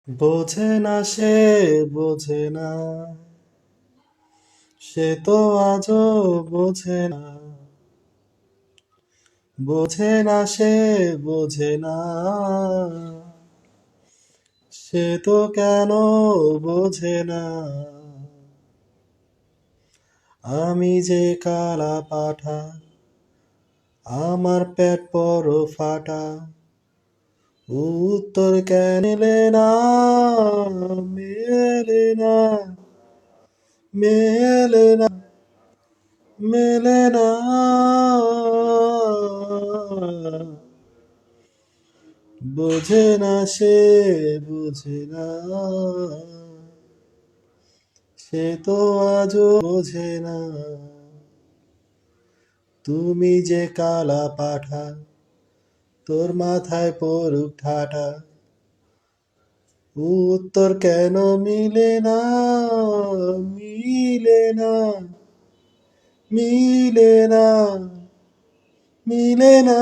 বোঝে না সে, বোঝে না, সে তো আজও বোঝে না। বোঝে না সে, বোঝে না, সে তো কেন বোঝে না। আমি যে কালা পাঠা, আমার পেট বড় ফাটা, উত্তর কেন মেলে না, মেলে না, মেলে না, মেলে না। বোঝে না সে, বোঝে না, সে তো আজও বোঝে না। তুমি যে কালা পাঠা, তোর মাথায় পড়ুক ঠাটা, উত্তর কেন মিলে না, মিলে না, মিলে না, মিলে না।